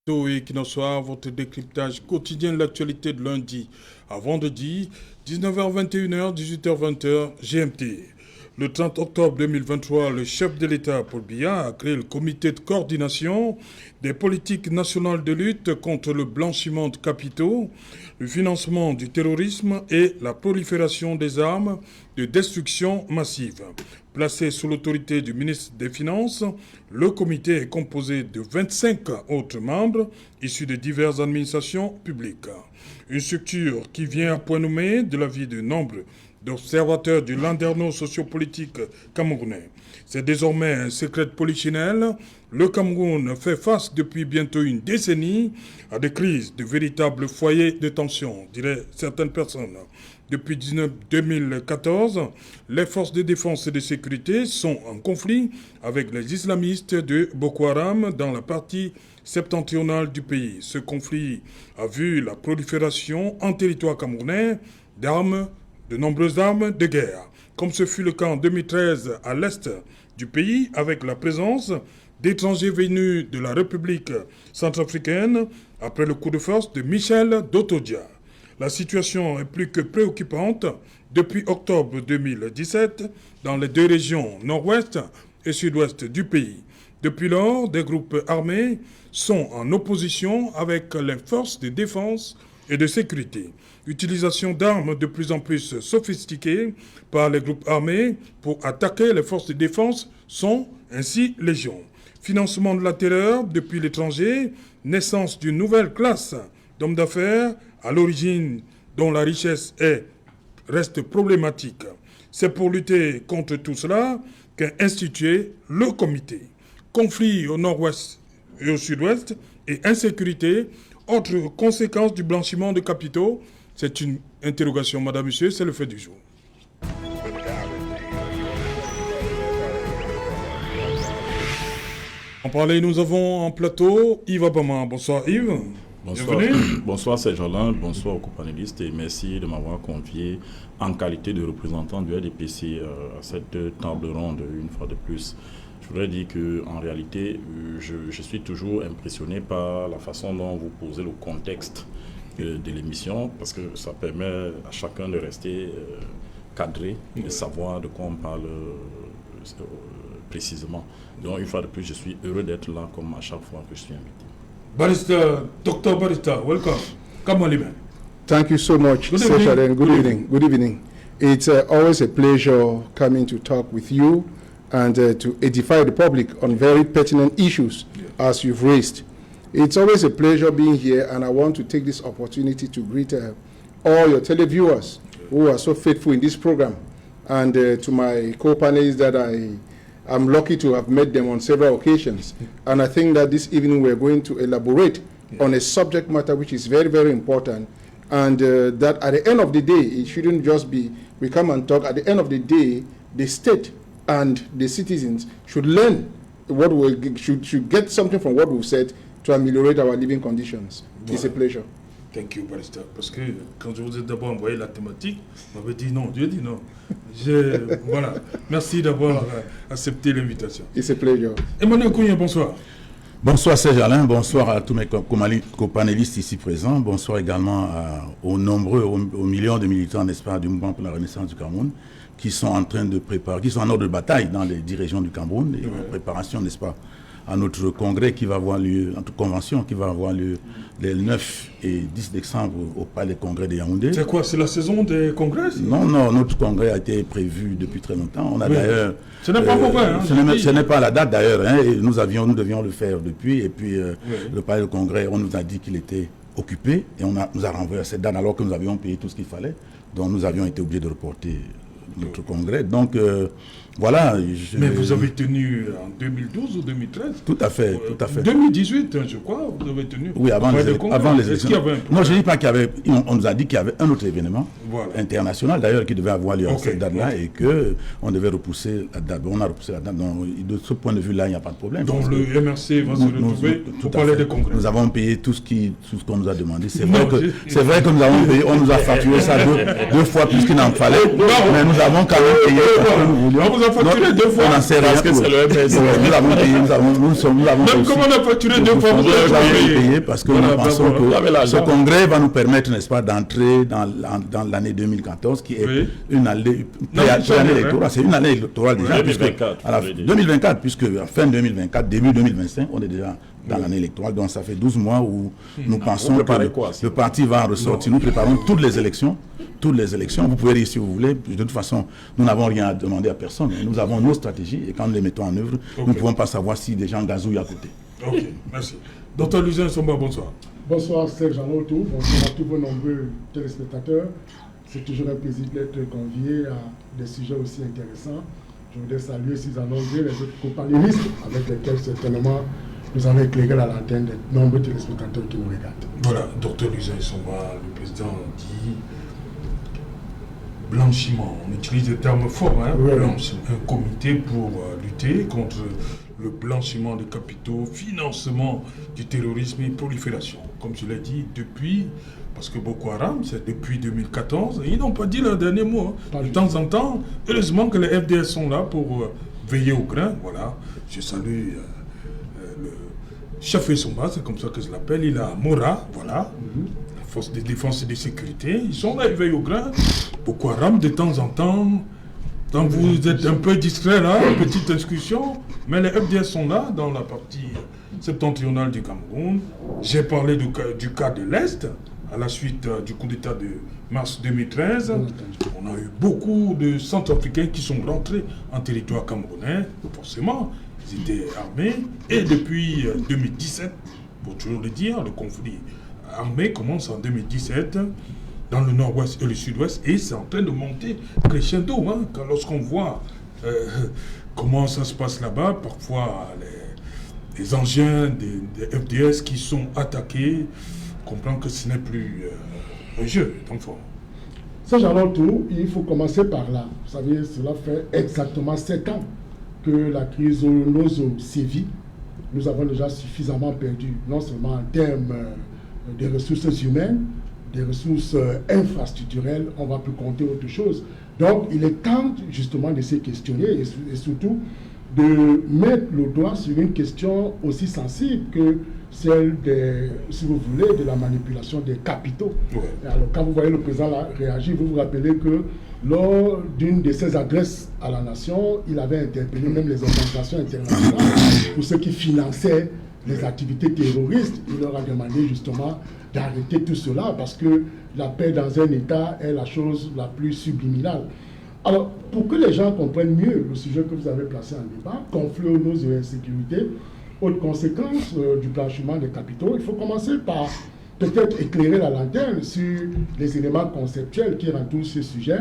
Et qui n'en soit votre décryptage quotidien de l'actualité de lundi à vendredi, 19h21h, 18h20h, GMT. Le 30 octobre 2023, le chef de l'État, Paul Biya, a créé le comité de coordination des politiques nationales de lutte contre le blanchiment de capitaux, le financement du terrorisme et la prolifération des armes de destruction massive. Placé sous l'autorité du ministre des Finances, le comité est composé de 25 autres membres issus de diverses administrations publiques. Une structure qui vient à point nommé de l'avis de nombre d'observateurs du landerneau sociopolitique camerounais. C'est désormais un secret de polichinelle. Le Cameroun fait face depuis bientôt une décennie à des crises, de véritables foyers de tension, diraient certaines personnes. Depuis 2014, les forces de défense et de sécurité sont en conflit avec les islamistes de Boko Haram dans la partie septentrionale du pays. Ce conflit a vu la prolifération en territoire camerounais d'armes, de nombreuses armes de guerre, comme ce fut le cas en 2013 à l'est du pays avec la présence d'étrangers venus de la République centrafricaine après le coup de force de Michel Dotodia. La situation est plus que préoccupante depuis octobre 2017 dans les deux régions nord-ouest et sud-ouest du pays. Depuis lors, des groupes armés sont en opposition avec les forces de défense et de sécurité. Utilisation d'armes de plus en plus sophistiquées par les groupes armés pour attaquer les forces de défense sont ainsi légion. Financement de la terreur depuis l'étranger, naissance d'une nouvelle classe d'hommes d'affaires à l'origine dont la richesse reste problématique. C'est pour lutter contre tout cela qu'est institué le comité. Conflit au nord-ouest et au sud-ouest et insécurité, autre conséquence du blanchiment de capitaux. C'est une interrogation, madame, monsieur, c'est le fait du jour. En parler, nous avons en plateau Yves Abama. Bonsoir Yves. Bonsoir. Bienvenue. Bonsoir Serge Alain, bonsoir aux co-panélistes et merci de m'avoir convié en qualité de représentant du RDPC à cette table ronde une fois de plus. Je voudrais dire qu'en réalité, je suis toujours impressionné par la façon dont vous posez le contexte de l'émission parce que ça permet à chacun de rester cadré et de savoir de quoi on parle précisément. Donc une fois de plus, je suis heureux d'être là comme à chaque fois que je suis invité. Barrister, Dr. Barrister, welcome. Come on, Liban. Thank you so much, Good Sir evening. Shaden. Good evening. Good evening. It's always a pleasure coming to talk with you and to edify the public on very pertinent issues as you've raised. It's always a pleasure being here, and I want to take this opportunity to greet all your televiewers who are so faithful in this program, and to my co-panelists that I'm lucky to have met them on several occasions. And I think that this evening we're going to elaborate on a subject matter which is very, very important, and that at the end of the day, it shouldn't just be we come and talk. At the end of the day, the state and the citizens should learn what we should get something from what we've said to ameliorate our living conditions. Voilà. It's a pleasure. Thank you, Barrister. Parce que quand je vous ai d'abord envoyé la thématique, vous m'avez dit non, Dieu dit non. Voilà. Merci d'avoir accepté l'invitation. It's a pleasure. Emmanuel Kounye, bonsoir. Bonsoir Serge Alain, bonsoir à tous mes co-panélistes ici présents, bonsoir également aux millions de militants, n'est-ce pas, du mouvement pour la renaissance du Cameroun, qui sont en train de préparer, qui sont en ordre de bataille dans les 10 régions du Cameroun, et en préparation, n'est-ce pas, à notre congrès qui va avoir lieu, notre convention qui va avoir lieu les 9 et 10 décembre au palais congrès de Yaoundé. C'est quoi, c'est la saison des congrès? Non, notre congrès a été prévu depuis très longtemps. On a d'ailleurs... Ce n'est pas congrès, hein, ce n'est pas la date d'ailleurs, hein, et nous devions le faire depuis, et puis le palais de congrès, on nous a dit qu'il était occupé, et nous a renvoyé à cette date alors que nous avions payé tout ce qu'il fallait, donc nous avions été obligés de reporter notre congrès. Donc voilà. Mais vous avez tenu en 2012 ou 2013? Tout à fait, tout à fait. 2018, je crois, vous avez tenu. Oui, avant les élections. Est-ce qu'il y avait un problème? Non, je ne dis pas qu'il y avait. On nous a dit qu'il y avait un autre événement international d'ailleurs qui devait avoir lieu à cette date-là et qu'on devait repousser la date. On a repoussé la date. Donc, de ce point de vue-là, il n'y a pas de problème. Donc le MRC va se retrouver au palais des congrès. Nous avons payé tout ce qu'on nous a demandé. C'est vrai que nous avons payé, on nous a facturé ça deux fois plus qu'il n'en fallait. Mais nous avons quand même payé. On vous a facturé 2 fois. On n'en sait rien. Parce que c'est le MS. Nous avons payé, nous avons Même comme on a facturé 2 fois, vous avez payé parce que nous pensons que ce congrès va nous permettre, n'est-ce pas, d'entrer dans l'année 2014, qui est une année électorale. C'est une année électorale déjà. 2024, puisque fin 2024, début 2025, on est déjà dans l'année électorale. Donc ça fait 12 mois où nous pensons que le parti va en ressortir. Nous préparons toutes les élections. Vous pouvez dire si vous voulez. De toute façon, nous n'avons rien à demander à personne. Nous avons nos stratégies et quand nous les mettons en œuvre, nous ne pouvons pas savoir si des gens gazouillent à côté. Ok, merci. Dr Lucien Nsomba, bonsoir. Bonsoir Serge Anotou, bonsoir à tous vos nombreux téléspectateurs. C'est toujours un plaisir d'être convié à des sujets aussi intéressants. Je voudrais saluer Suzanne André, les autres companélistes avec lesquels certainement nous allons éclairer la lanterne de nombreux téléspectateurs qui nous regardent. Voilà, Dr Lucien Nsomba, le président dit blanchiment. On utilise le terme fort, hein, blanchiment. Un comité pour lutter contre le blanchiment des capitaux, financement du terrorisme et prolifération. Comme je l'ai dit, depuis, parce que Boko Haram, c'est depuis 2014, et ils n'ont pas dit leur dernier mot. Hein. De temps en temps, heureusement que les FDS sont là pour veiller au grain. Voilà, je salue le chef Nsomba, c'est comme ça que je l'appelle. Il a Mora, voilà, la force de défense et de sécurité. Ils sont là, ils veillent au grain. Boko Haram, de temps en temps, quand vous êtes un peu distrait là, petite discussion, mais les FDS sont là dans la partie septentrionale du Cameroun. J'ai parlé du cas de l'Est, à la suite du coup d'État de mars 2013. On a eu beaucoup de Centrafricains qui sont rentrés en territoire camerounais, forcément, ils étaient armés. Et depuis 2017, pour toujours le dire, le conflit armé commence en 2017. Dans le nord-ouest et le sud-ouest, et c'est en train de monter crescendo. Hein, lorsqu'on voit comment ça se passe là-bas, parfois les engins des FDS qui sont attaqués, on comprend que ce n'est plus un jeu d'enfant. Ça, j'en tout, il faut commencer par là. Vous savez, cela fait exactement 7 ans que la crise zoonoso sévit. Nous avons déjà suffisamment perdu, non seulement en termes des ressources humaines, des ressources infrastructurelles, on ne va plus compter autre chose. Donc, il est temps justement de se questionner et surtout de mettre le doigt sur une question aussi sensible que celle, si vous voulez, de la manipulation des capitaux. Ouais. Alors, quand vous voyez le président là, réagir, vous vous rappelez que lors d'une de ses adresses à la nation, il avait interpellé même les organisations internationales pour ceux qui finançaient les activités terroristes. Il leur a demandé justement d'arrêter tout cela parce que la paix dans un État est la chose la plus subliminale. Alors, pour que les gens comprennent mieux le sujet que vous avez placé en débat, conflit aux nos et insécurité, autre conséquence du blanchiment des capitaux, il faut commencer par peut-être éclairer la lanterne sur les éléments conceptuels qui entourent ce sujet.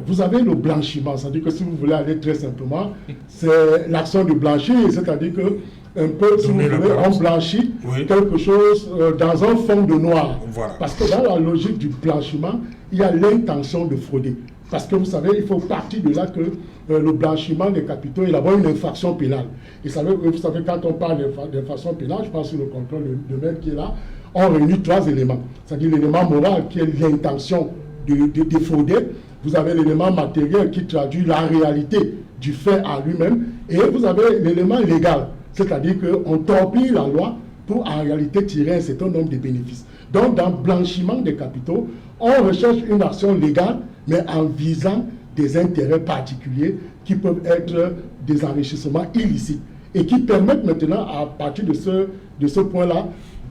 Vous avez le blanchiment, c'est-à-dire que si vous voulez aller très simplement, c'est l'action de blanchir, c'est-à-dire que un peu, si vous voulez, on blanchit quelque chose dans un fond de noir. Voilà. Parce que dans la logique du blanchiment, il y a l'intention de frauder. Parce que vous savez, il faut partir de là que le blanchiment des capitaux est d'abord une infraction pénale. Et vous savez, quand on parle d'infraction pénale, je pense sur le contrôle de maître qui est là, on réunit 3 éléments. C'est-à-dire l'élément moral qui est l'intention de frauder. Vous avez l'élément matériel qui traduit la réalité du fait à lui-même. Et vous avez l'élément légal. C'est-à-dire qu'on torpille la loi pour en réalité tirer un certain nombre de bénéfices. Donc, dans le blanchiment des capitaux, on recherche une action légale, mais en visant des intérêts particuliers qui peuvent être des enrichissements illicites et qui permettent maintenant, à partir de ce point-là,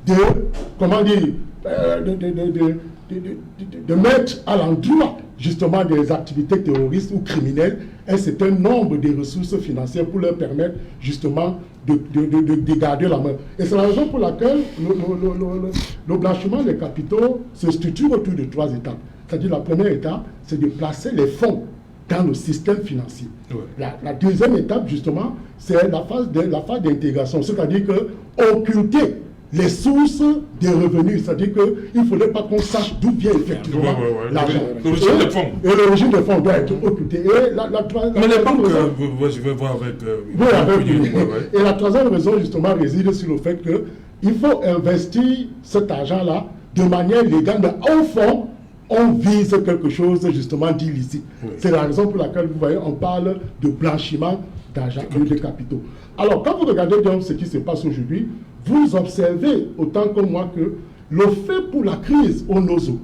de mettre à l'endroit justement des activités terroristes ou criminelles un certain nombre de ressources financières pour leur permettre justement de garder la main. Et c'est la raison pour laquelle le blanchiment des capitaux se structure autour de 3 étapes. C'est-à-dire la première étape, c'est de placer les fonds dans le système financier. Ouais. La deuxième étape, justement, c'est la phase d'intégration, c'est-à-dire que occulter les sources des revenus, c'est-à-dire qu'il ne faudrait pas qu'on sache d'où vient effectivement l'argent. L'origine des fonds. Et l'origine des fonds doit être occultée. Et mais les banques, je vais voir avec... Et la troisième raison, justement, réside sur le fait qu'il faut investir cet argent-là de manière légale, mais au fond, on vise quelque chose justement d'illicite. C'est la raison pour laquelle vous voyez, on parle de blanchiment d'argent, de capitaux. Alors, quand vous regardez bien ce qui se passe aujourd'hui, vous observez autant que moi que le fait pour la crise au Nozo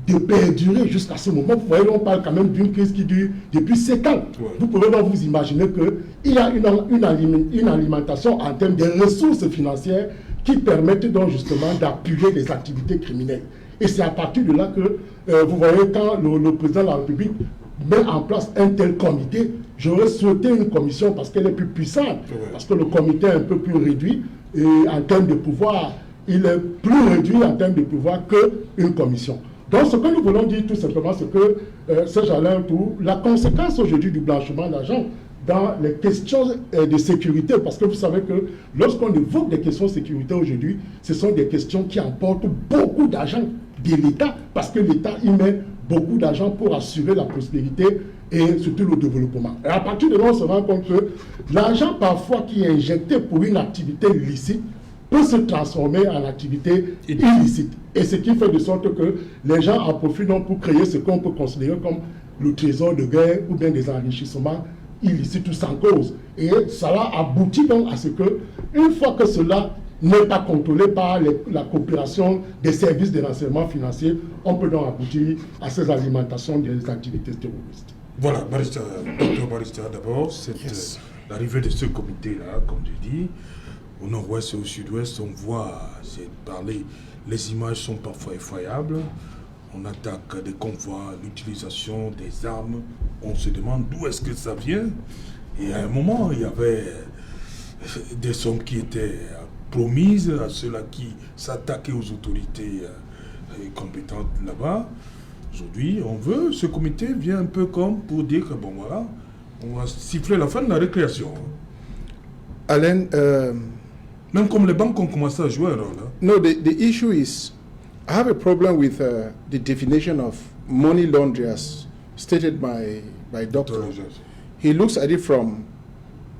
de perdurer jusqu'à ce moment, vous voyez, on parle quand même d'une crise qui dure depuis 7 ans. Vous pouvez donc vous imaginer qu'il y a une alimentation en termes de ressources financières qui permettent donc justement d'appuyer les activités criminelles. Et c'est à partir de là que, vous voyez, quand le président de la République met en place un tel comité, j'aurais souhaité une commission parce qu'elle est plus puissante, parce que le comité est un peu plus réduit et en termes de pouvoir, il est plus réduit en termes de pouvoir qu'une commission. Donc ce que nous voulons dire tout simplement, c'est que la conséquence aujourd'hui du blanchiment d'argent dans les questions de sécurité, parce que vous savez que lorsqu'on évoque des questions de sécurité aujourd'hui, ce sont des questions qui emportent beaucoup d'argent de l'État, parce que l'État y met beaucoup d'argent pour assurer la prospérité et surtout le développement. Et à partir de là, on se rend compte que l'argent parfois qui est injecté pour une activité licite peut se transformer en activité illicite. Et ce qui fait de sorte que les gens en profitent donc pour créer ce qu'on peut considérer comme le trésor de guerre ou bien des enrichissements illicites ou sans cause. Et cela aboutit donc à ce que, une fois que cela n'est pas contrôlé par la coopération des services de renseignement financier, on peut donc aboutir à ces alimentations des activités terroristes. Voilà, Dr Barista, d'abord, l'arrivée de ce comité-là, comme tu dis, au nord-ouest et au sud-ouest, on voit, les images sont parfois effroyables. On attaque des convois, l'utilisation des armes. On se demande d'où est-ce que ça vient. Et à un moment, il y avait des sommes qui étaient promises à ceux-là qui s'attaquaient aux autorités compétentes là-bas. Aujourd'hui, ce comité vient un peu comme pour dire que bon voilà, on va siffler la fin de la récréation. Alain, même comme les banques ont commencé à jouer un rôle. No, the issue is, I have a problem with the definition of money laundering as stated by Doctor. He looks at it from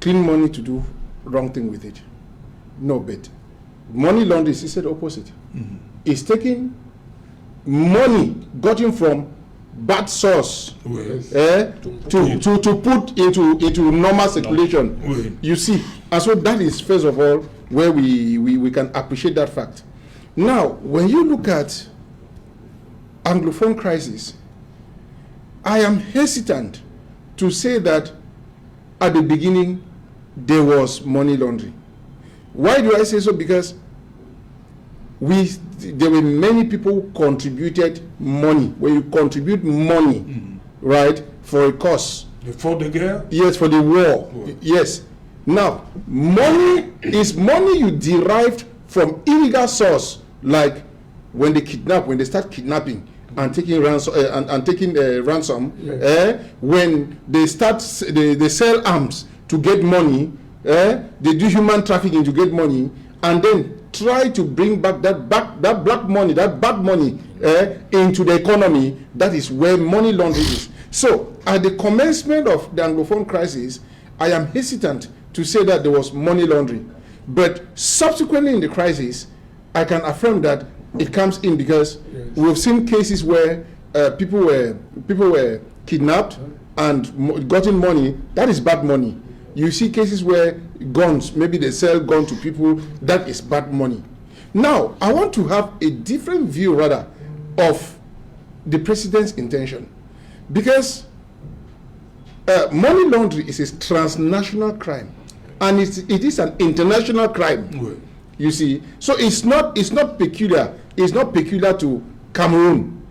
clean money to do wrong thing with it. No, but money laundering is the opposite. It's taking money gotten from bad source to put into normal circulation. You see, and so that is first of all where we can appreciate that fact. Now, when you look at Anglophone crisis, I am hesitant to say that at the beginning there was money laundering. Why do I say so? Because there were many people who contributed money. When you contribute money, right, for a cause. For the guerre? Yes, for the war. Yes. Now, money is money you derived from illegal source, like when they start kidnapping and taking ransom, when they sell arms to get money, they do human trafficking to get money, and then try to bring back that black money, that bad money into the economy. That is where money laundering is. So, at the commencement of the Anglophone crisis, I am hesitant to say that there was money laundering. But subsequently in the crisis, I can affirm that it comes in because we've seen cases where people were kidnapped and gotten money. That is bad money. You see cases where guns, maybe they sell guns to people, that is bad money. Now, I want to have a different view rather of the president's intention, because money laundering is a transnational crime, and it is an international crime. You see, so it's not peculiar. It's not peculiar to Cameroon.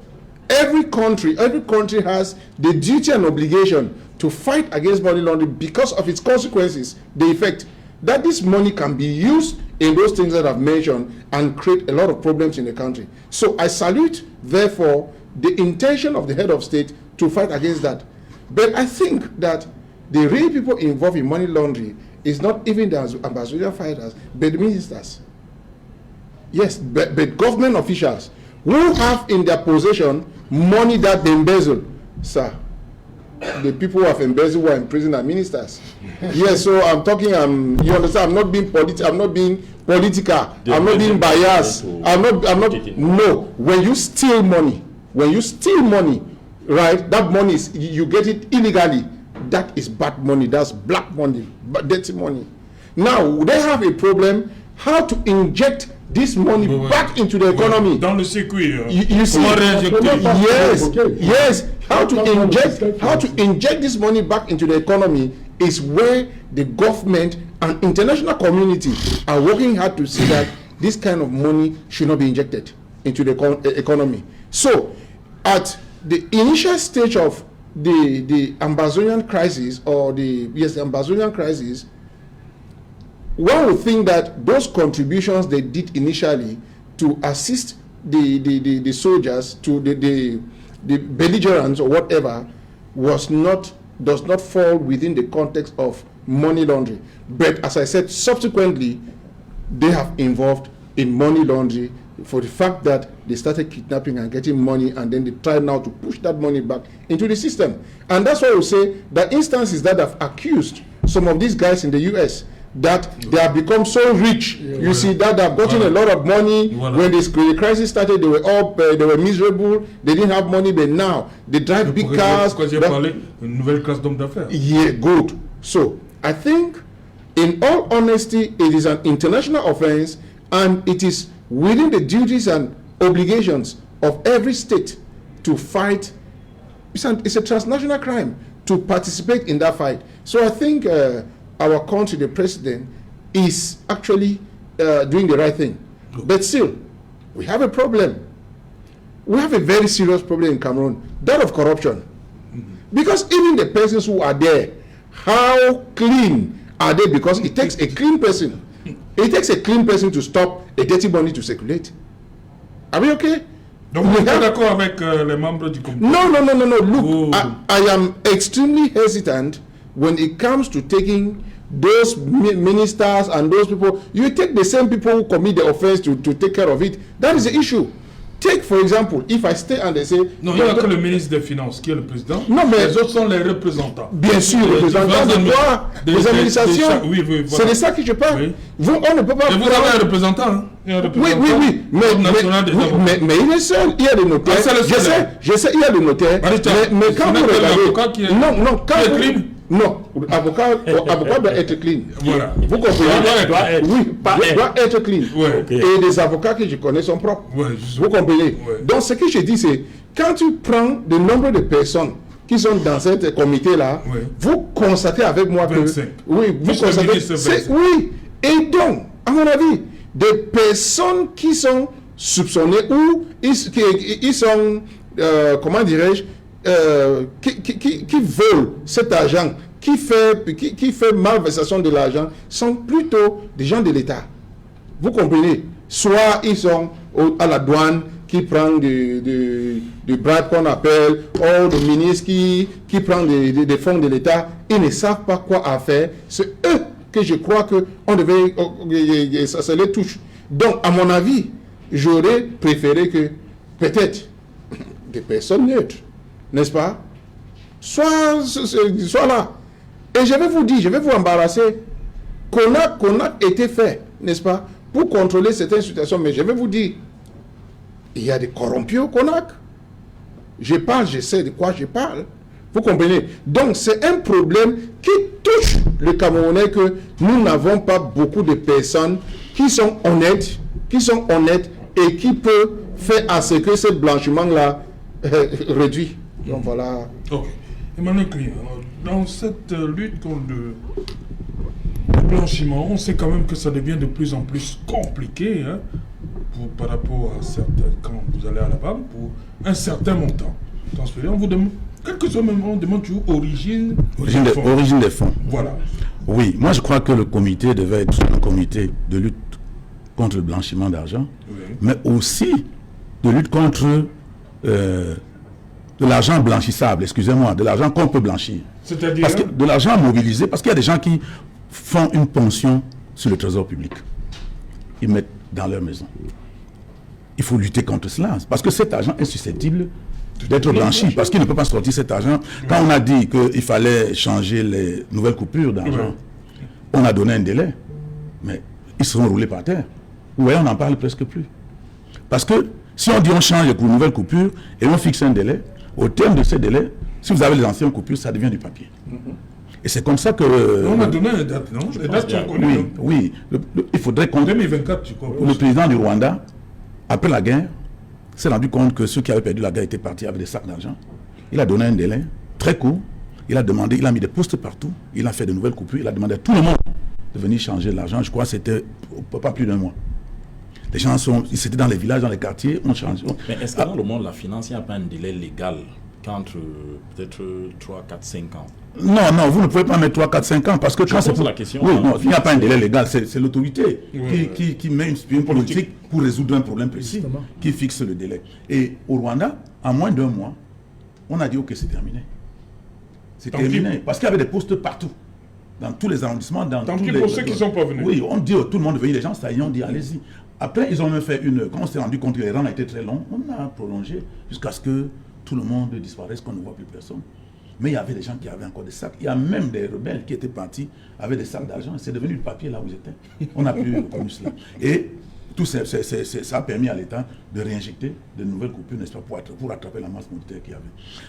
Every country has the duty and obligation to fight against money laundering because of its consequences, the effect that this money can be used in those things that I've mentioned and create a lot of problems in the country. So I salute, therefore, the intention of the head of state to fight against that. But I think that the real people involved in money laundering is not even the ambassadorial fighters, but the ministers. Yes, but government officials who have in their possession money that they embezzle. Sir, the people who have embezzled who are in prison are ministers. Yes, so I'm talking, you understand, I'm not being political, I'm not being biased. No, when you steal money, when you steal money, right, that money is, you get it illegally. That is bad money. That's black money, dirty money. Now, they have a problem how to inject this money back into the economy. Dans le circuit. You see, yes, how to inject this money back into the economy is where the government and international community are working hard to see that this kind of money should not be injected into the economy. So, at the initial stage of the Amazonian crisis, or the Amazonian crisis, one would think that those contributions they did initially to assist the soldiers, to the belligerents or whatever, does not fall within the context of money laundering. But as I said, subsequently, they have involved in money laundering for the fact that they started kidnapping and getting money, and then they try now to push that money back into the system. And that's why we say that instances that have accused some of these guys in the US that they have become so rich, you see that they have gotten a lot of money. When the crisis started, they were all they were miserable, they didn't have money, but now they drive big cars. Une nouvelle classe d'hommes d'affaires. Yeah, good. So I think, in all honesty, it is an international offense, and it is within the duties and obligations of every state to fight. It's a transnational crime to participate in that fight. So I think our country, the president, is actually doing the right thing. But still, we have a problem. We have a very serious problem in Cameroon, that of corruption. Because even the persons who are there, how clean are they? Because it takes a clean person. It takes a clean person to stop a dirty money to circulate. Are we okay? Donc vous êtes d'accord avec les membres du comité? No. Look, I am extremely hesitant when it comes to taking those ministers and those people. You take the same people who commit the offense to take care of it. That is the issue. Take, for example, if I stay and they say... Non, il n'y a que le ministre des Finances qui est le président. Non, mais les autres sont les représentants. Bien sûr, les représentants de quoi? Des administrations. Oui, voilà. C'est de ça que je parle. Oui. On ne peut pas... Et vous avez un représentant, hein? Oui. Mais il est seul. Il y a des notaires. Je sais, il y a des notaires. Mais quand vous regardez... Non, quand vous... Non, avocat doit être clean. Voilà. Vous comprenez? Doit être clean. Ouais. Et les avocats que je connais sont propres. Ouais, vous comprenez? Ouais. Donc ce que je dis, c'est quand tu prends le nombre de personnes qui sont dans ce comité-là, ouais, vous constatez avec moi 25. Que... Oui, vous constatez... Oui. Et donc, à mon avis, des personnes qui sont soupçonnées ou ils sont, comment dirais-je, qui volent cet argent, qui fait malversation de l'argent, sont plutôt des gens de l'État. Vous comprenez? Soit ils sont à la douane, qui prend du bribe qu'on appelle, ou le ministre qui prend des fonds de l'État. Ils ne savent pas quoi à faire. C'est eux que je crois qu'on devait... ça les touche. Donc, à mon avis, j'aurais préféré que peut-être des personnes neutres, n'est-ce pas, soit là. Et je vais vous dire, je vais vous embarrasser, qu'on a été fait, n'est-ce pas, pour contrôler certaines situations. Mais je vais vous dire, il y a des corrompus au CONAC. Je sais de quoi je parle. Vous comprenez? Donc c'est un problème qui touche le Camerounais, que nous n'avons pas beaucoup de personnes qui sont honnêtes et qui peuvent faire à ce que ce blanchiment-là réduit. Donc voilà. Ok. Emmanuel Client, dans cette lutte contre le blanchiment, on sait quand même que ça devient de plus en plus compliqué, hein, par rapport à certains, quand vous allez à la banque, pour un certain montant transféré, on vous demande, quel que soit le moment, on demande toujours origine des fonds. Voilà. Oui, moi je crois que le comité devait être un comité de lutte contre le blanchiment d'argent, oui, mais aussi de lutte contre de l'argent blanchissable, excusez-moi, de l'argent qu'on peut blanchir. C'est-à-dire parce que de l'argent mobilisé, parce qu'il y a des gens qui font une ponction sur le trésor public. Ils mettent dans leur maison. Il faut lutter contre cela, parce que cet argent est susceptible d'être blanchi, parce qu'il ne peut pas sortir cet argent. Quand on a dit qu'il fallait changer les nouvelles coupures d'argent, on a donné un délai, mais ils seront roulés par terre. Vous voyez, on n'en parle presque plus. Parce que Si on dit on change pour une nouvelle coupure et on fixe un délai, au terme de ce délai, si vous avez les anciennes coupures, ça devient du papier. Et c'est comme ça que... On a donné une date, non? Les dates sont connues. Oui, il faudrait qu'on... 2024, tu crois? Le président du Rwanda, après la guerre, s'est rendu compte que ceux qui avaient perdu la guerre étaient partis avec des sacs d'argent. Il a donné un délai très court. Il a mis des postes partout. Il a fait de nouvelles coupures. Il a demandé à tout le monde de venir changer l'argent. Je crois que c'était pas plus d'un mois. Les gens c'était dans les villages, dans les quartiers, on change. Mais est-ce que dans le monde de la finance, il n'y a pas un délai légal qu'entre peut-être 3, 4, 5 ans? Non, vous ne pouvez pas mettre 3, 4, 5 ans parce que quand c'est pose la question. Oui, non, il n'y a pas un délai légal, c'est l'autorité qui met une politique pour résoudre un problème précis, qui fixe le délai. Et au Rwanda, en moins d'un mois, on a dit ok, c'est terminé. C'est terminé parce qu'il y avait des postes partout. Dans tous les arrondissements, Tant pis pour ceux qui ne sont pas venus. Oui, on dit tout le monde venir, les gens, ça y est, on dit allez-y. Après, ils ont même fait quand on s'est rendu compte que les rangs étaient très longs, on a prolongé jusqu'à ce que tout le monde disparaisse, qu'on ne voit plus personne. Mais il y avait des gens qui avaient encore des sacs. Il y a même des rebelles qui étaient partis avec des sacs d'argent. C'est devenu le papier là où ils étaient. On n'a plus connu cela. Et tout ça a permis à l'État de réinjecter de nouvelles coupures, n'est-ce pas, pour attraper la masse monétaire qu'il y avait.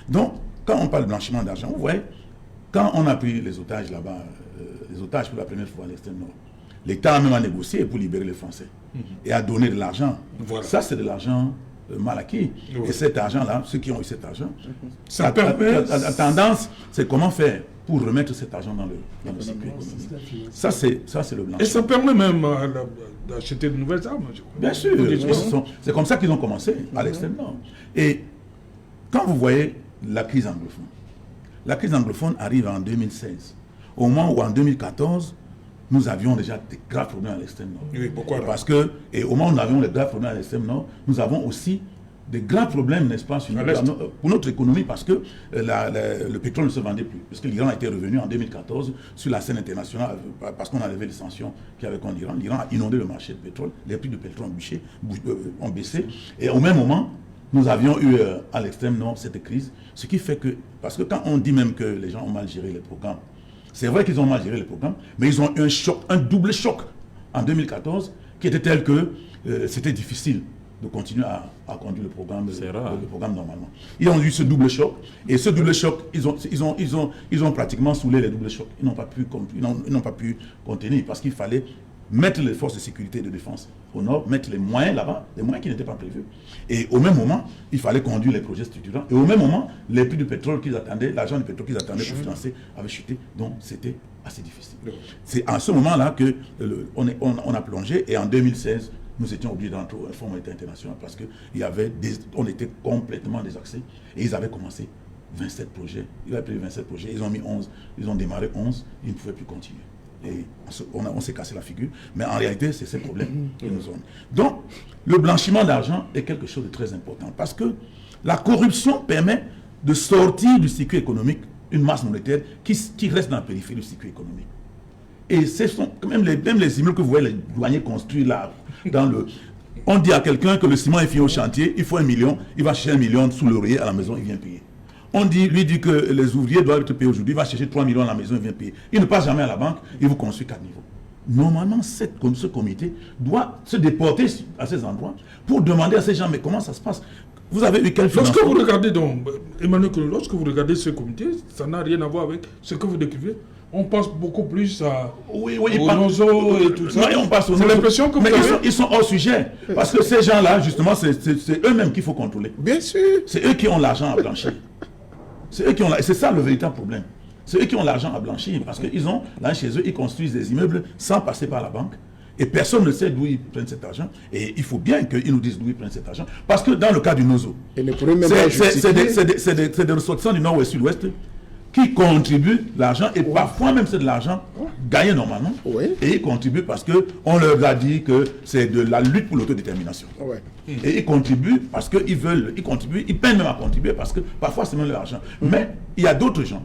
Donc, quand on parle de blanchiment d'argent, vous voyez, quand on a pris les otages là-bas, les otages pour la première fois à l'extrême nord, l'État a même négocié pour libérer les Français et a donné de l'argent. Voilà. Ça, c'est de l'argent mal acquis. Et cet argent-là, ceux qui ont eu cet argent, la tendance, c'est comment faire pour remettre cet argent dans le circuit économique. Ça, c'est le blanchiment. Et ça permet même d'acheter de nouvelles armes. Bien sûr. C'est comme ça qu'ils ont commencé à l'extrême nord. Et quand vous voyez la crise anglophone arrive en 2016. Au moment où en 2014, nous avions déjà des graves problèmes à l'extrême nord. Oui, pourquoi? Parce que, et au moment où nous avions des graves problèmes à l'extrême nord, nous avons aussi des graves problèmes, n'est-ce pas, pour notre économie, parce que le pétrole ne se vendait plus. Parce que l'Iran était revenu en 2014 sur la scène internationale, parce qu'on a levé les sanctions qu'il y avait contre l'Iran. L'Iran a inondé le marché de pétrole, les prix du pétrole ont baissé. Et au même moment, nous avions eu à l'extrême nord cette crise, ce qui fait que, parce que quand on dit même que les gens ont mal géré les programmes, c'est vrai qu'ils ont mal géré les programmes, mais ils ont eu un double choc en 2014 qui était tel que c'était difficile de continuer à conduire le programme normalement. Ils ont eu ce double choc, et ce double choc, ils ont pratiquement saoulé les doubles chocs. Ils n'ont pas pu contenir parce qu'il fallait mettre les forces de sécurité et de défense au nord, mettre les moyens là-bas, les moyens qui n'étaient pas prévus. Et au même moment, il fallait conduire les projets structurants. Et au même moment, les prix du pétrole qu'ils attendaient, l'argent du pétrole qu'ils attendaient pour financer avait chuté. Donc c'était assez difficile. C'est à ce moment-là qu'on a plongé, et en 2016, nous étions obligés d'entrer au Fonds monétaire international parce qu'on était complètement désaxés. Et ils avaient commencé 27 projets. Ils avaient prévu 27 projets. Ils ont mis 11. Ils ont démarré 11. Ils ne pouvaient plus continuer. Et on s'est cassé la figure. Mais en réalité, c'est ces problèmes qui nous ont. Donc, le blanchiment d'argent est quelque chose de très important parce que la corruption permet de sortir du circuit économique une masse monétaire qui reste dans la périphérie du circuit économique. Et ce sont même les immeubles que vous voyez, les douaniers construits là, on dit à quelqu'un que le ciment est fini au chantier, il faut 1 million, il va chercher 1 million sous l'oreiller à la maison, il vient payer. On lui dit que les ouvriers doivent être payés aujourd'hui, il va chercher 3 millions à la maison, il vient payer. Il ne passe jamais à la banque, il vous construit 4 niveaux. Normalement, ce comité doit se déporter à ces endroits pour demander à ces gens, mais comment ça se passe? Vous avez eu quel financement? Lorsque vous regardez donc, Emmanuel, lorsque vous regardez ce comité, ça n'a rien à voir avec ce que vous décrivez. On pense beaucoup plus aux nozo et tout ça. C'est l'impression que ils sont hors sujet. Parce que ces gens-là, justement, c'est eux-mêmes qu'il faut contrôler. Bien sûr. C'est eux qui ont l'argent à blanchir. C'est ça le véritable problème. C'est eux qui ont l'argent à blanchir. Parce qu'ils ont, là chez eux, ils construisent des immeubles sans passer par la banque. Et personne ne sait d'où ils prennent cet argent. Et il faut bien qu'ils nous disent d'où ils prennent cet argent. Parce que dans le cas du nozo, c'est des ressortissants du nord-ouest, sud-ouest, qui contribuent l'argent, et parfois même c'est de l'argent gagné normalement, et ils contribuent parce qu'on leur a dit que c'est de la lutte pour l'autodétermination. Et ils contribuent parce qu'ils veulent, ils peinent même à contribuer parce que parfois c'est même leur argent. Mais il y a d'autres gens,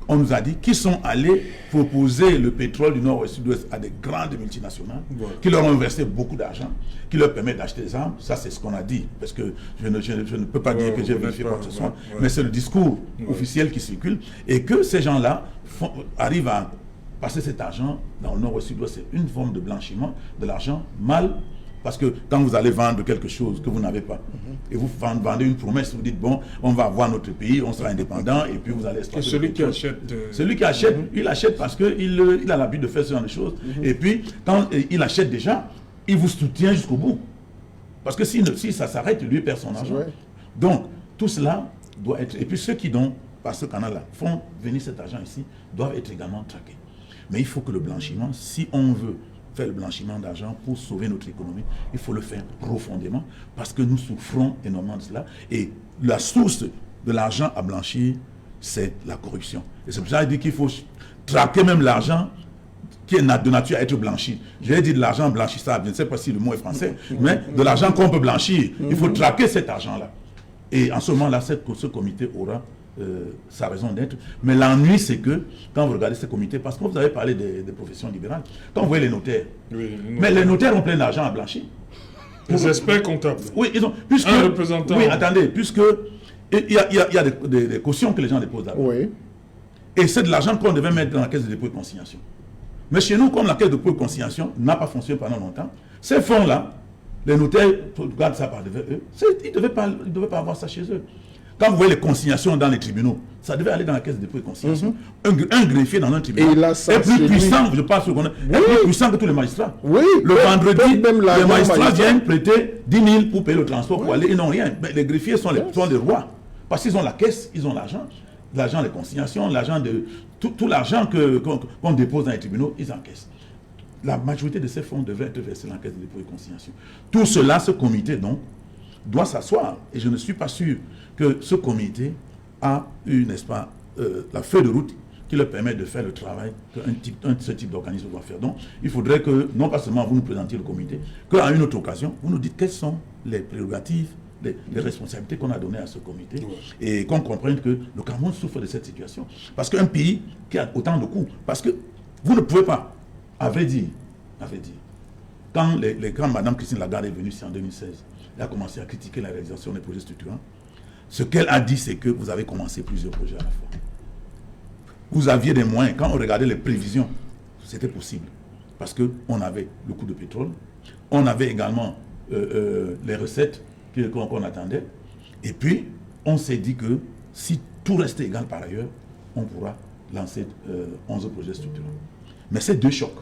on nous a dit, qui sont allés proposer le pétrole du nord et sud-ouest à des grandes multinationales, qui leur ont versé beaucoup d'argent, qui leur permettent d'acheter des armes. Ça, c'est ce qu'on a dit, parce que je ne peux pas dire que j'ai vérifié quoi que ce soit, mais c'est le discours officiel qui circule, et que ces gens-là arrivent à passer cet argent dans le nord et sud-ouest. C'est une forme de blanchiment de l'argent mal Parce que quand vous allez vendre quelque chose que vous n'avez pas, et vous vendez une promesse, vous dites, bon, on va avoir notre pays, on sera indépendant, et puis vous allez exploiter. Et celui qui achète... Celui qui achète, il achète parce qu'il a l'habitude de faire ce genre de choses. Et puis, quand il achète déjà, il vous soutient jusqu'au bout. Parce que si ça s'arrête, lui perd son argent. Donc, tout cela doit être... Et puis ceux qui, donc, par ce canal-là, font venir cet argent ici, doivent être également traqués. Mais il faut que le blanchiment, si on veut faire le blanchiment d'argent pour sauver notre économie, il faut le faire profondément parce que nous souffrons énormément de cela. Et la source de l'argent à blanchir, c'est la corruption. Et c'est pour ça que je dis qu'il faut traquer même l'argent qui est de nature à être blanchi. J'ai dit de l'argent blanchissable, je ne sais pas si le mot est français, mais de l'argent qu'on peut blanchir. Il faut traquer cet argent-là. Et en ce moment-là, ce comité aura sa raison d'être. Mais l'ennui, c'est que, quand vous regardez ce comité, parce que vous avez parlé des professions libérales, quand vous voyez les notaires, mais les notaires ont plein d'argent à blanchir. Les experts comptables. Oui, ils ont. Puisque, un représentant. Oui, attendez, puisque il y a des cautions que les gens déposent là-bas. Oui. Et c'est de l'argent qu'on devait mettre dans la caisse de dépôt et consignation. Mais chez nous, comme la caisse de dépôt et consignation n'a pas fonctionné pendant longtemps, ces fonds-là, les notaires regardent ça par devant eux, ils ne devaient pas avoir ça chez eux. Quand vous voyez les consignations dans les tribunaux, ça devait aller dans la caisse de dépôt et consignation. Un greffier dans un tribunal est plus puissant, je pense, est plus puissant que tous les magistrats. Oui. Le vendredi, même les magistrats viennent prêter 10 000 pour payer le transport, pour aller, ils n'ont rien. Mais les greffiers sont les rois. Parce qu'ils ont la caisse, ils ont l'argent des consignations, l'argent de tout l'argent qu'on dépose dans les tribunaux, ils encaissent. La majorité de ces fonds devraient être versés dans la caisse de dépôt et consignation. Tout cela, ce comité, donc, doit s'asseoir. Et je ne suis pas sûr que ce comité a eu, n'est-ce pas, la feuille de route qui leur permet de faire le travail que ce type d'organisme doit faire. Donc, il faudrait que, non pas seulement vous nous présentiez le comité, qu'à une autre occasion, vous nous dites quelles sont les prérogatives, les responsabilités qu'on a données à ce comité, et qu'on comprenne que le Cameroun souffre de cette situation. Parce qu'un pays qui a autant de coûts, parce que vous ne pouvez pas, à vrai dire, quand quand Mme Christine Lagarde est venue ici en 2016, elle a commencé à critiquer la réalisation des projets structurants. Ce qu'elle a dit, c'est que vous avez commencé plusieurs projets à la fois. Vous aviez des moyens. Quand on regardait les prévisions, c'était possible. Parce qu'on avait le coût de pétrole, on avait également les recettes qu'on attendait. Et puis, on s'est dit que si tout restait égal par ailleurs, on pourra lancer 11 projets structurants. Mais ces deux chocs,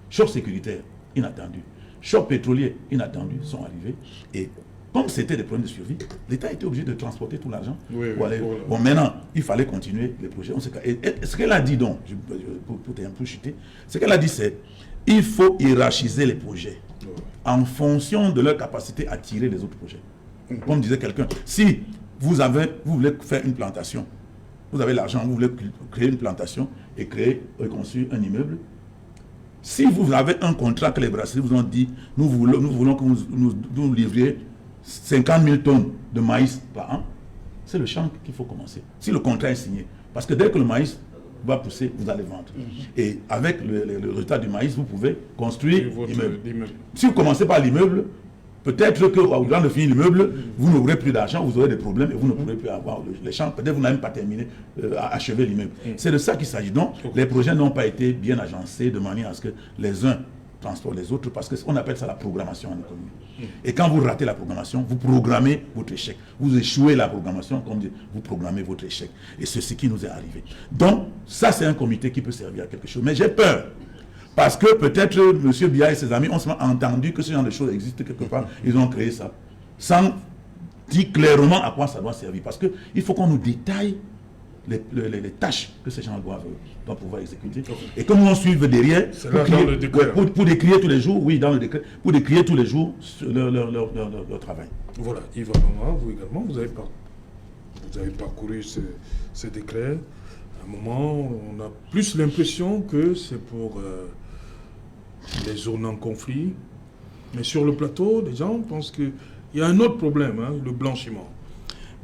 choc sécuritaire inattendu, choc pétrolier inattendu, sont arrivés. Et comme c'était des problèmes de survie, l'État était obligé de transporter tout l'argent. Bon, maintenant, il fallait continuer les projets. Et ce qu'elle a dit donc, pour chuter, ce qu'elle a dit, c'est il faut hiérarchiser les projets en fonction de leur capacité à tirer les autres projets. Comme disait quelqu'un, si vous voulez faire une plantation, vous avez l'argent, vous voulez créer une plantation et construire un immeuble. Si vous avez un contrat que les brasseries vous ont dit, nous voulons que vous nous livriez 50 000 tonnes de maïs par an, c'est le champ qu'il faut commencer. Si le contrat est signé, parce que dès que le maïs va pousser, vous allez vendre. Et avec le résultat du maïs, vous pouvez construire l'immeuble. Si vous commencez par l'immeuble, peut-être qu'au grand de finir l'immeuble, vous n'aurez plus d'argent, vous aurez des problèmes et vous ne pourrez plus avoir les champs. Peut-être que vous n'avez même pas terminé à achever l'immeuble. C'est de ça qu'il s'agit. Donc, les projets n'ont pas été bien agencés de manière à ce que les uns transportent les autres, parce qu'on appelle ça la programmation en économie. Et quand vous ratez la programmation, vous programmez votre échec. Vous échouez la programmation, comme dit, vous programmez votre échec. Et c'est ce qui nous est arrivé. Donc, ça, c'est un comité qui peut servir à quelque chose. Mais j'ai peur. Parce que peut-être M. Biya et ses amis ont entendu que ce genre de choses existent quelque part. Ils ont créé ça. Sans dire clairement à quoi ça doit servir. Parce qu'il faut qu'on nous détaille les tâches que ces gens doivent pouvoir exécuter. Et que nous on suive derrière pour décrire tous les jours, oui, dans le décret, pour décrire tous les jours leur travail. Voilà, Yves Amama, vous également, vous avez parcouru ce décret. À un moment, on a plus l'impression que c'est pour les zones en conflit. Mais sur le plateau, les gens pensent qu'il y a un autre problème, hein, le blanchiment.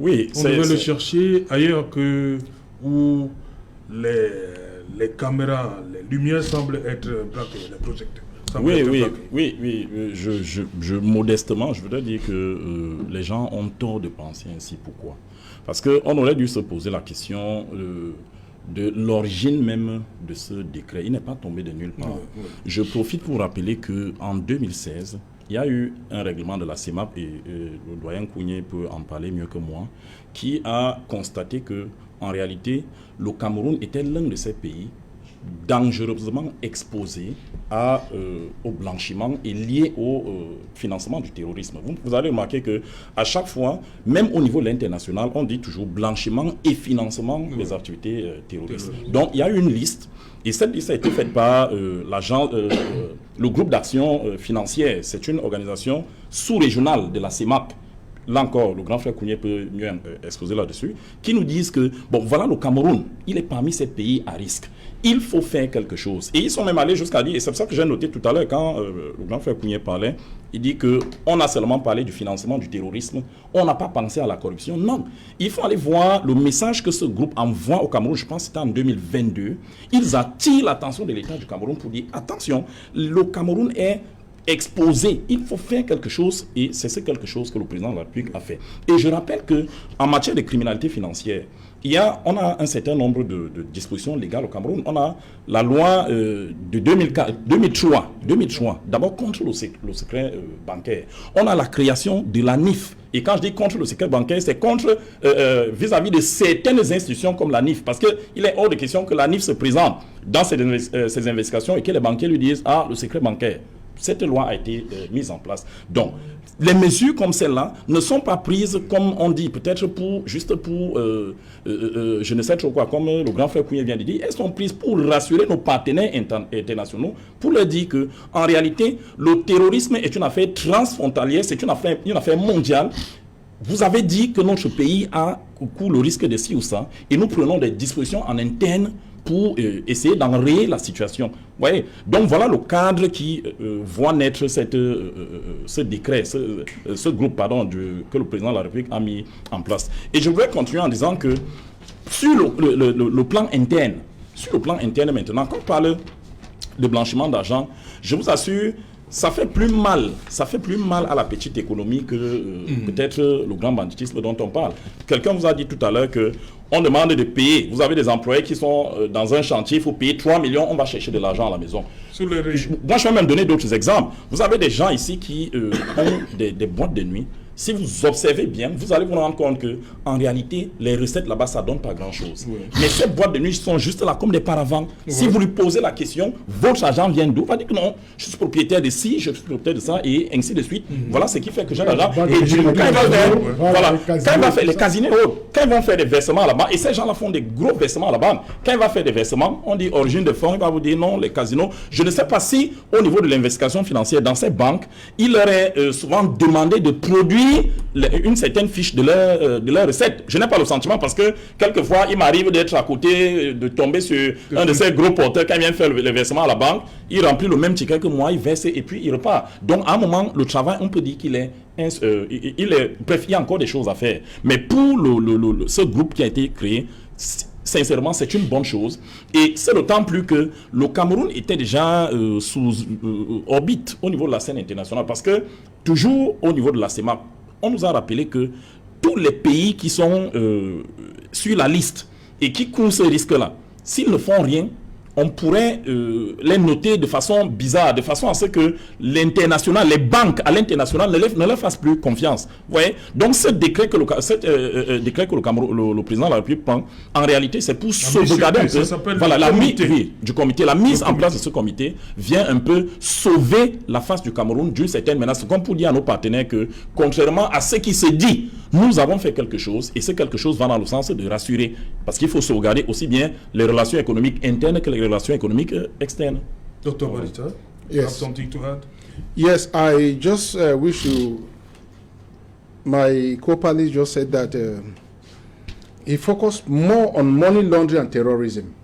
Oui, on devait le chercher ailleurs que où les caméras, les lumières semblent être braquées, les projecteurs. Oui, modestement, je voudrais dire que les gens ont tort de penser ainsi. Pourquoi? Parce qu'on aurait dû se poser la question de l'origine même de ce décret. Il n'est pas tombé de nulle part. Je profite pour rappeler qu'en 2016, il y a eu un règlement de la CEMAP, et le doyen Kounié peut en parler mieux que moi, qui a constaté que, en réalité, le Cameroun était l'un de ces pays dangereusement exposés au blanchiment et liés au financement du terrorisme. Vous allez remarquer qu'à chaque fois, même au niveau de l'international, on dit toujours blanchiment et financement des activités terroristes. Donc, il y a une liste. Et cette liste a été faite par le groupe d'action financière. C'est une organisation sous-régionale de la CEMAP. Là encore, le grand frère Kounié peut mieux exposer là-dessus, qui nous disent que, bon, voilà, le Cameroun, il est parmi ces pays à risque. Il faut faire quelque chose. Et ils sont même allés jusqu'à dire, et c'est pour ça que j'ai noté tout à l'heure, quand le grand frère Kounié parlait, il dit qu'on a seulement parlé du financement du terrorisme, on n'a pas pensé à la corruption. Non, il faut aller voir le message que ce groupe envoie au Cameroun, je pense que c'était en 2022. Ils attirent l'attention de l'État du Cameroun pour dire, attention, le Cameroun est exposé, il faut faire quelque chose, et c'est ce quelque chose que le président de la République a fait. Et je rappelle qu'en matière de criminalité financière, on a un certain nombre de dispositions légales au Cameroun. On a la loi de 2003, d'abord contre le secret bancaire. On a la création de la NIF. Et quand je dis contre le secret bancaire, c'est contre vis-à-vis de certaines institutions comme la NIF. Parce qu'il est hors de question que la NIF se présente dans ces investigations et que les banquiers lui disent « Ah, le secret bancaire ». Cette loi a été mise en place. Donc, les mesures comme celle-là ne sont pas prises, comme on dit, peut-être juste pour, je ne sais trop quoi, comme le grand frère Kounié vient de dire, elles sont prises pour rassurer nos partenaires internationaux, pour leur dire que, en réalité, le terrorisme est une affaire transfrontalière, c'est une affaire mondiale. Vous avez dit que notre pays court le risque de ci ou ça, et nous prenons des dispositions en interne pour essayer d'enrayer la situation. Voyez. Donc voilà le cadre qui voit naître ce décret, ce groupe que le président de la République a mis en place. Et je voudrais continuer en disant que sur le plan interne, maintenant, quand on parle de blanchiment d'argent, je vous assure, ça fait plus mal à la petite économie que peut-être le grand banditisme dont on parle. Quelqu'un vous a dit tout à l'heure que on demande de payer. Vous avez des employés qui sont dans un chantier, il faut payer 3 millions, on va chercher de l'argent à la maison. Moi, je vais même donner d'autres exemples. Vous avez des gens ici qui ont des boîtes de nuit. Si vous observez bien, vous allez vous rendre compte que, en réalité, les recettes là-bas, ça ne donne pas grand-chose. Oui. Mais ces boîtes de nuit sont juste là comme des paravents. Oui. Si vous lui posez la question, votre argent vient d'où? Il va dire que non, je suis propriétaire de ci, je suis propriétaire de ça, et ainsi de suite. Voilà ce qui fait que j'ai l'argent. Et du coup, quand il va faire les casinos, quand ils vont faire des versements là-bas, et ces gens-là font des gros versements là-bas, quand il va faire des versements, on dit origine de fonds, il va vous dire non, les casinos. Je ne sais pas si, au niveau de l'investigation financière dans ces banques, il leur est souvent demandé de produire une certaine fiche de leur recette. Je n'ai pas le sentiment parce que quelquefois il m'arrive d'être à côté, de tomber sur un de ces gros porteurs quand il vient faire le versement à la banque, il remplit le même ticket que moi, il verse et puis il repart. Donc à un moment, le travail, on peut dire qu'il est bref, il y a encore des choses à faire. Mais pour ce groupe qui a été créé, sincèrement, c'est une bonne chose. Et c'est d'autant plus que le Cameroun était déjà sous orbite au niveau de la scène internationale. Parce que, toujours au niveau de la CEMAP, on nous a rappelé que tous les pays qui sont sur la liste et qui courent ce risque-là, s'ils ne font rien, on pourrait les noter de façon bizarre, de façon à ce que l'international, les banques à l'international ne leur fassent plus confiance. Vous voyez? Donc ce décret que le président de la République prend, en réalité, c'est pour sauvegarder un peu. Voilà, la mise en place de ce comité vient un peu sauver la face du Cameroun d'une certaine menace. Comme pour dire à nos partenaires que, contrairement à ce qui se dit, nous avons fait quelque chose et ce quelque chose va dans le sens de rassurer. Parce qu'il faut sauvegarder aussi bien les relations économiques internes que les relations économiques externes. Dr. Barita, you have something to add? Yes, I just wish to... My co-panelist just said that he focused more on money laundering and terrorism.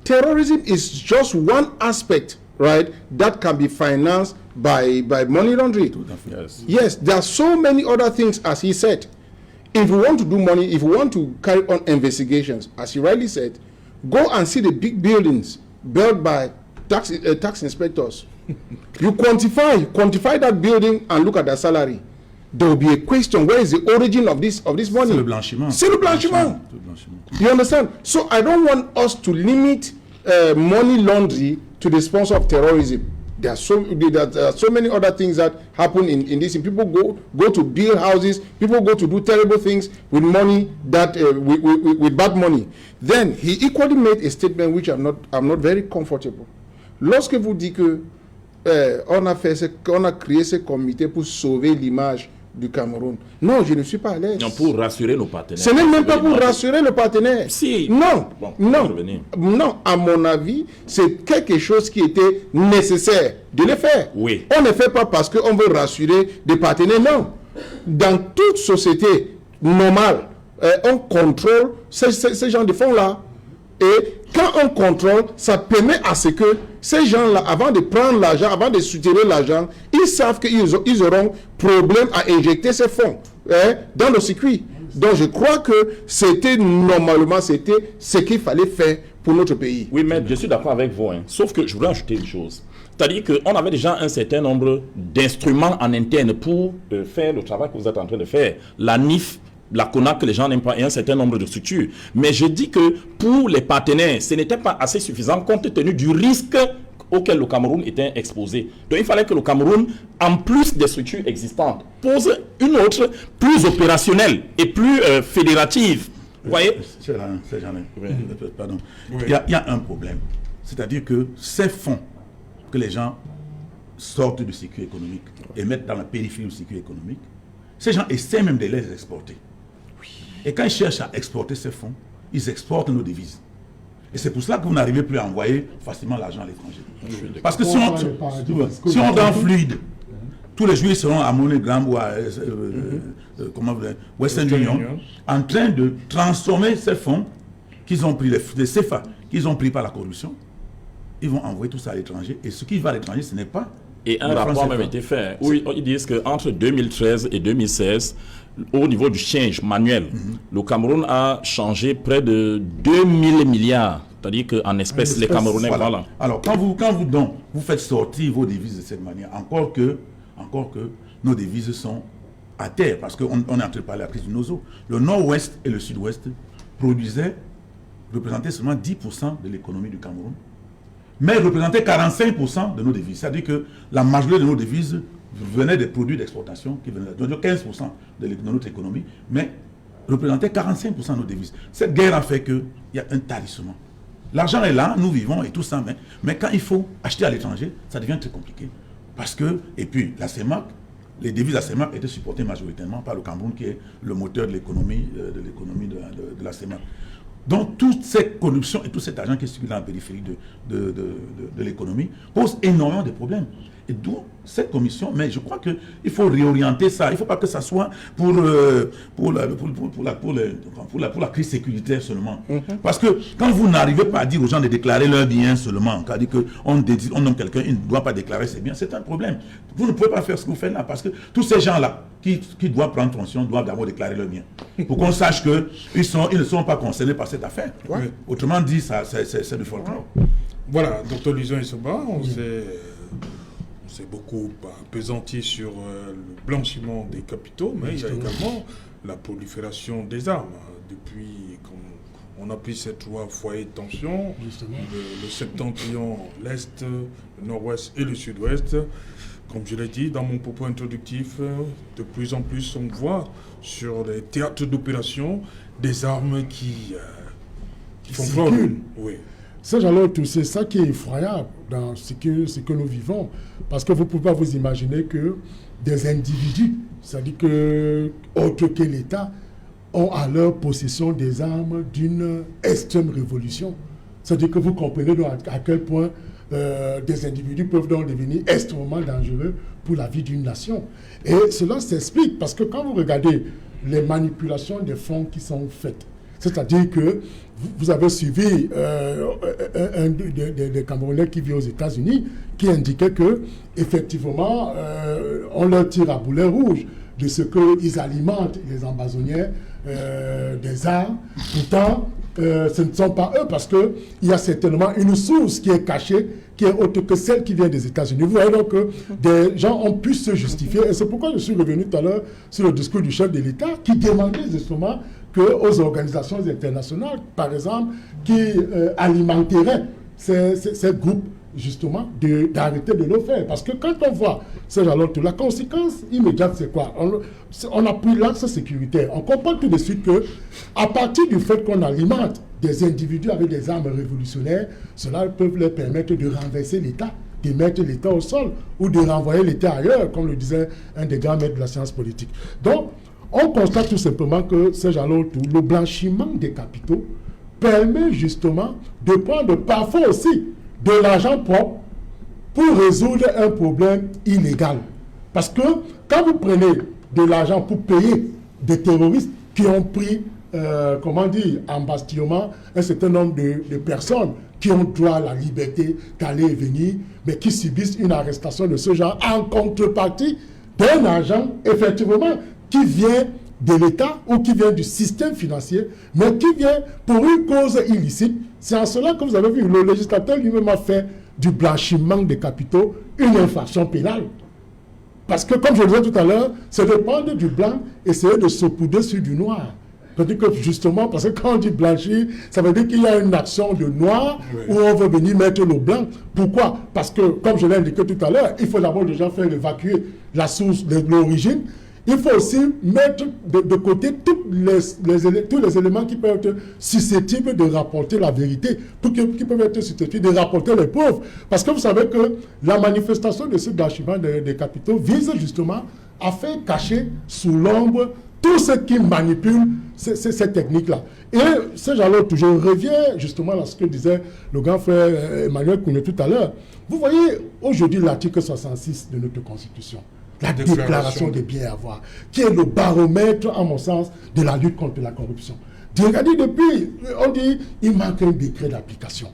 Terrorism is just one aspect, right, that can be financed by money laundering. Yes. Yes, there are so many other things, as he said. If you want to do money, if you want to carry on investigations, as he rightly said, go and see the big buildings built by tax inspectors. You quantify that building and look at the salary. There will be a question: where is the origin of this money? C'est le blanchiment. C'est le blanchiment. You understand? So I don't want us to limit money laundering to the sponsor of terrorism. There are so many other things that happen in this. And people go to build houses. People go to do terrible things with money that with bad money. Then he equally made a statement which I'm not very comfortable. Lorsque vous dites que on a créé ce comité pour sauver l'image du Cameroun. Non, je ne suis pas à l'aise. Non, pour rassurer nos partenaires. Ce n'est même pas pour rassurer le partenaire. Si. Non, Bon, non, à mon avis, c'est quelque chose qui était nécessaire de le faire. Oui. On ne fait pas parce qu'on veut rassurer des partenaires, non. Dans toute société normale, on contrôle ces gens de fonds-là. Et quand on contrôle, ça permet à ce que ces gens-là, avant de prendre l'argent, avant de soutenir l'argent, ils savent qu'ils auront problème à injecter ces fonds dans le circuit. Donc je crois que c'était ce qu'il fallait faire pour notre pays. Oui, mais je suis d'accord avec vous. Sauf que je voudrais ajouter une chose. C'est-à-dire qu'on avait déjà un certain nombre d'instruments en interne pour faire le travail que vous êtes en train de faire. La NIF, la CONAC, que les gens n'aiment pas, et un certain nombre de structures. Mais je dis que pour les partenaires, ce n'était pas assez suffisant compte tenu du risque auquel le Cameroun était exposé. Donc il fallait que le Cameroun, en plus des structures existantes, pose une autre plus opérationnelle et plus fédérative. Vous voyez? Pardon. Il y a un problème. C'est-à-dire que ces fonds que les gens sortent du circuit économique et mettent dans la périphérie du circuit économique, ces gens essaient même de les exporter. Et quand ils cherchent à exporter ces fonds, ils exportent nos devises. Et c'est pour cela que vous n'arrivez plus à envoyer facilement l'argent à l'étranger. Parce que si on rend fluide, tous les juifs seront à MoneyGram ou à Western Union en train de transformer ces fonds qu'ils ont pris, les CFA, qu'ils ont pris par la corruption. Ils vont envoyer tout ça à l'étranger. Et ce qui va à l'étranger, ce n'est pas... Et un rapport a même été fait où ils disent qu'entre 2013 et 2016, au niveau du change manuel, le Cameroun a changé près de 2000 milliards. C'est-à-dire qu'en espèces, les Camerounais, voilà. Alors, quand vous faites sortir vos devises de cette manière, encore que nos devises sont à terre, parce qu'on est en train de parler de la crise du Nozo. Le nord-ouest et le sud-ouest représentaient seulement 10% de l'économie du Cameroun, mais représentaient 45% de nos devises. C'est-à-dire que la majorité de nos devises venaient des produits d'exportation, qui venaient de 15% de notre économie, mais représentaient 45% de nos devises. Cette guerre a fait qu'il y a un tarissement. L'argent est là, nous vivons et tout ça, mais quand il faut acheter à l'étranger, ça devient très compliqué. Parce que, et puis la CEMAC, les devises à CEMAC étaient supportées majoritairement par le Cameroun, qui est le moteur de l'économie de la CEMAC. Donc, toute cette corruption et tout cet argent qui circule dans la périphérie de l'économie pose énormément de problèmes. Et d'où cette commission, mais je crois qu'il faut réorienter ça. Il ne faut pas que ça soit pour la crise sécuritaire seulement. Parce que quand vous n'arrivez pas à dire aux gens de déclarer leurs biens seulement, c'est-à-dire qu'on nomme quelqu'un, il ne doit pas déclarer ses biens, c'est un problème. Vous ne pouvez pas faire ce que vous faites là, parce que tous ces gens-là qui doivent prendre fonction doivent d'abord déclarer leurs biens. Pour qu'on sache qu'ils ne sont pas concernés par cette affaire. Ouais. Autrement dit, c'est du folklore. Voilà, Dr Luison Issoba, on s'est beaucoup appesanti sur le blanchiment des capitaux, mais il y a également la prolifération des armes. Depuis qu'on a pris cette loi foyer de tension, le septentrion, l'Est, le Nord-Ouest et le Sud-Ouest, comme je l'ai dit dans mon propos introductif, de plus en plus on voit sur les théâtres d'opération des armes qui font problème. Oui. Ça, c'est ça qui est effroyable dans ce que nous vivons. Parce que vous ne pouvez pas vous imaginer que des individus, c'est-à-dire autres que l'État, ont à leur possession des armes d'une extrême révolution. C'est-à-dire que vous comprenez donc à quel point des individus peuvent donc devenir extrêmement dangereux pour la vie d'une nation. Et cela s'explique parce que quand vous regardez les manipulations des fonds qui sont faites, c'est-à-dire que vous avez suivi un des Camerounais qui vit aux États-Unis qui indiquait que effectivement on leur tire à boulet rouge de ce qu'ils alimentent les ambassonnières des armes. Pourtant, ce ne sont pas eux parce qu'il y a certainement une source qui est cachée, qui est autre que celle qui vient des États-Unis. Vous voyez donc que des gens ont pu se justifier. Et c'est pourquoi je suis revenu tout à l'heure sur le discours du chef de l'État qui demandait justement qu'aux organisations internationales, par exemple, qui alimenteraient ces groupes justement d'arrêter de le faire. Parce que quand on voit ces gens-là, la conséquence immédiate, c'est quoi? On a pris l'axe sécuritaire. On comprend tout de suite que, à partir du fait qu'on alimente des individus avec des armes révolutionnaires, cela peut leur permettre de renverser l'État, de mettre l'État au sol ou de renvoyer l'État ailleurs, comme le disait un des grands maîtres de la science politique. Donc, on constate tout simplement que ces gens-là, le blanchiment des capitaux permet justement de prendre parfois aussi de l'argent propre pour résoudre un problème illégal. Parce que quand vous prenez de l'argent pour payer des terroristes qui ont pris, embastillement un certain nombre de personnes qui ont droit à la liberté d'aller et venir, mais qui subissent une arrestation de ce genre en contrepartie d'un argent, effectivement, qui vient de l'État ou qui vient du système financier, mais qui vient pour une cause illicite. C'est en cela que vous avez vu, le législateur lui-même a fait du blanchiment des capitaux une infraction pénale. Parce que, comme je le disais tout à l'heure, c'est de prendre du blanc, essayer de saupoudrer sur du noir. C'est-à-dire que justement, parce que quand on dit blanchir, ça veut dire qu'il y a une action de noir où on veut venir mettre le blanc. Pourquoi? Parce que, comme je l'ai indiqué tout à l'heure, il faut d'abord déjà faire évacuer la source de l'origine. Il faut aussi mettre de côté tous les éléments qui peuvent être susceptibles de rapporter la vérité, qui peuvent être susceptibles de rapporter les preuves. Parce que vous savez que la manifestation de ce blanchiment des capitaux vise justement à faire cacher sous l'ombre tous ceux qui manipulent ces techniques-là. Et ce genre-là, je reviens justement à ce que disait le grand frère Emmanuel Kouné tout à l'heure. Vous voyez aujourd'hui l'article 66 de notre Constitution. La déclaration des biens à avoir, qui est le baromètre, à mon sens, de la lutte contre la corruption. Regardez, depuis, on dit il manque un décret d'application.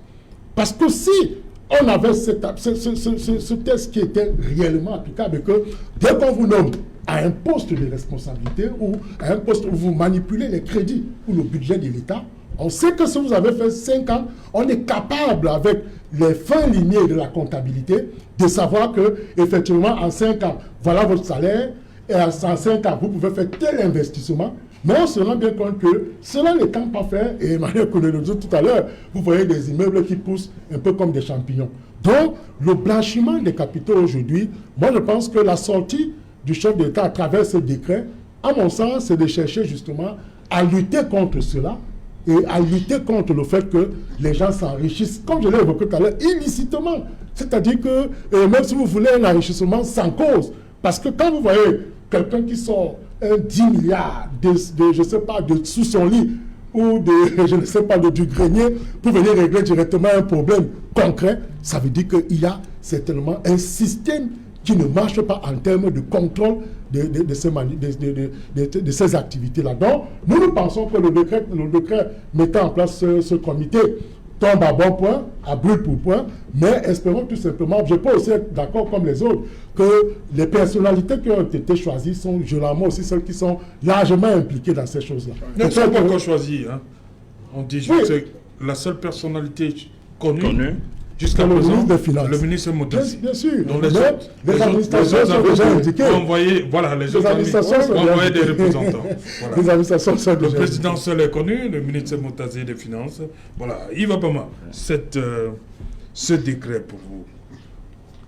Parce que si on avait ce texte qui était réellement applicable, que dès qu'on vous nomme à un poste de responsabilité ou à un poste où vous manipulez les crédits ou le budget de l'État, on sait que si vous avez fait 5 ans, on est capable, avec les fins lignées de la comptabilité, de savoir que, effectivement, en 5 ans, voilà votre salaire, et en 5 ans, vous pouvez faire tel investissement. Mais on se rend bien compte que cela n'étant pas fait, et Emmanuel connaît le tout à l'heure, vous voyez des immeubles qui poussent un peu comme des champignons. Donc, le blanchiment des capitaux aujourd'hui, moi je pense que la sortie du chef d'État à travers ce décret, à mon sens, c'est de chercher justement à lutter contre cela, et à lutter contre le fait que les gens s'enrichissent, comme je l'ai évoqué tout à l'heure, illicitement. C'est-à-dire que même si vous voulez un enrichissement sans cause, parce que quand vous voyez quelqu'un qui sort 10 milliards je ne sais pas, sous son lit, ou je ne sais pas, du grenier, pour venir régler directement un problème concret, ça veut dire qu'il y a certainement un système qui ne marche pas en termes de contrôle de ces activités-là. Donc, nous pensons que le décret mettant en place ce comité tombe à bon point, à brûle pour point, mais espérons tout simplement, je peux aussi être d'accord comme les autres, que les personnalités qui ont été choisies sont généralement aussi celles qui sont largement impliquées dans ces choses-là. Ils ne sont pas encore choisis. Hein. On dit juste que la seule personnalité connue. Jusqu'à présent, ministre des Finances. Le ministre Moutazi. Bien sûr. Donc les administrations sont déjà indiquées. Les administrations ont envoyé des représentants. Voilà. Les administrations sont le président seul est connu, le ministre Moutazi des Finances. Voilà. Yves Bama, ce décret pour vous,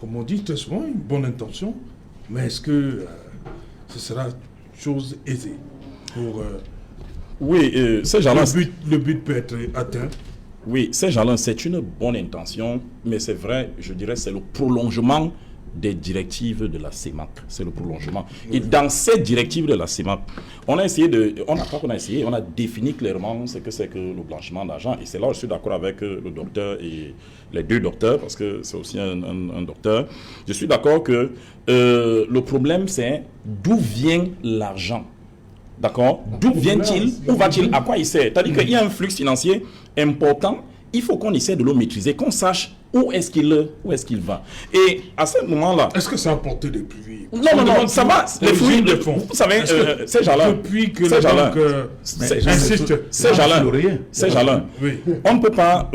comme on dit très souvent, une bonne intention, mais est-ce que ce sera chose aisée pour... Oui, ces gens-là... Le but peut être atteint. Oui, ces gens-là, c'est une bonne intention, mais c'est vrai, je dirais, c'est le prolongement des directives de la CEMAC. C'est le prolongement. Et dans ces directives de la CEMAC, on a défini clairement ce que c'est que le blanchiment d'argent. Et c'est là où je suis d'accord avec le docteur et les deux docteurs, parce que c'est aussi un docteur. Je suis d'accord que le problème, c'est d'où vient l'argent. D'accord? D'où vient-il? Où va-t-il? À quoi il sert? C'est-à-dire qu'il y a un flux financier important. Il faut qu'on essaie de le maîtriser, qu'on sache où est-ce qu'il va. Et à ce moment-là... Est-ce que ça a apporté des pluies? Non, ça va. Les fruits de fond. Vous savez, ces gens-là... Depuis que la banque insiste... Ces gens-là, on ne peut pas...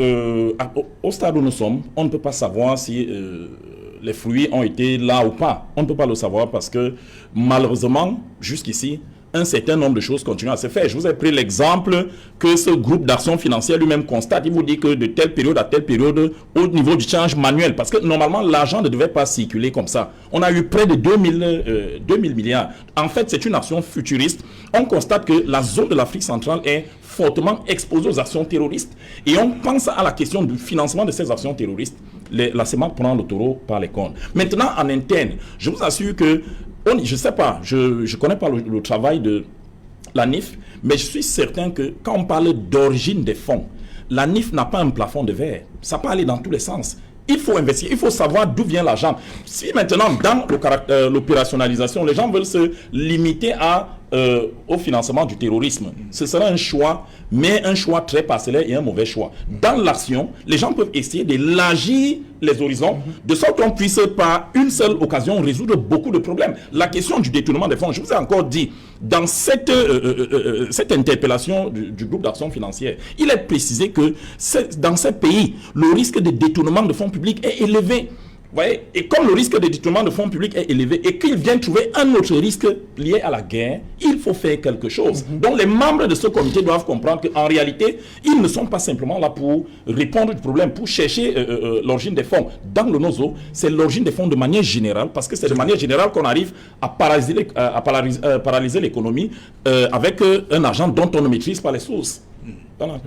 au stade où nous sommes, on ne peut pas savoir si... les fruits ont été là ou pas. On ne peut pas le savoir parce que malheureusement, jusqu'ici, un certain nombre de choses continuent à se faire. Je vous ai pris l'exemple que ce groupe d'action financière lui-même constate. Il vous dit que de telle période à telle période, au niveau du change manuel, parce que normalement, l'argent ne devait pas circuler comme ça. On a eu près de 2000 milliards. En fait, c'est une action futuriste. On constate que la zone de l'Afrique centrale est fortement exposée aux actions terroristes. Et on pense à la question du financement de ces actions terroristes. La CEMAC prend le taureau par les cornes. Maintenant, en interne, je vous assure que je ne sais pas, je ne connais pas le travail de la NIF, mais je suis certain que quand on parle d'origine des fonds, la NIF n'a pas un plafond de verre. Ça peut aller dans tous les sens. Il faut investir, il faut savoir d'où vient l'argent. Si maintenant, dans l'opérationnalisation, les gens veulent se limiter au financement du terrorisme, ce sera un choix, mais un choix très parcellaire et un mauvais choix. Dans l'action, les gens peuvent essayer d'élargir les horizons, de sorte qu'on puisse par une seule occasion résoudre beaucoup de problèmes. La question du détournement des fonds, je vous ai encore dit, dans cette interpellation du groupe d'action financière, il est précisé que dans ces pays, le risque de détournement de fonds publics est élevé. Vous voyez, et comme le risque de détournement de fonds publics est élevé et qu'il vient trouver un autre risque lié à la guerre, il faut faire quelque chose. Donc les membres de ce comité doivent comprendre qu'en réalité, ils ne sont pas simplement là pour répondre du problème, pour chercher l'origine des fonds. Dans le NOZO, c'est l'origine des fonds de manière générale, parce que c'est de manière générale qu'on arrive à paralyser l'économie avec un argent dont on ne maîtrise pas les sources. Voilà.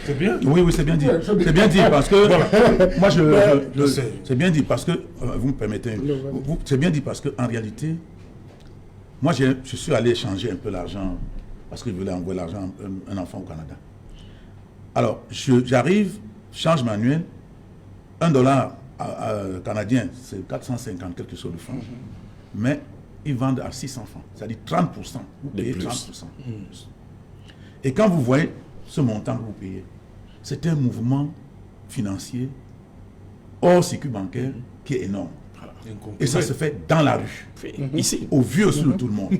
C'est bien. Oui, c'est bien dit. C'est bien dit parce que moi c'est bien dit parce que vous me permettez. C'est bien dit parce que en réalité, moi je suis allé échanger un peu l'argent parce que je voulais envoyer l'argent à un enfant au Canada. Alors j'arrive, change manuel, $1 canadien, c'est 450 quelque chose de francs, mais ils vendent à 600 francs, c'est-à-dire 30%. Vous payez 30%. Et quand vous voyez ce montant que vous payez, c'est un mouvement financier hors circuit bancaire qui est énorme. Et ça se fait dans la rue, ici, au vu aussi de tout le monde,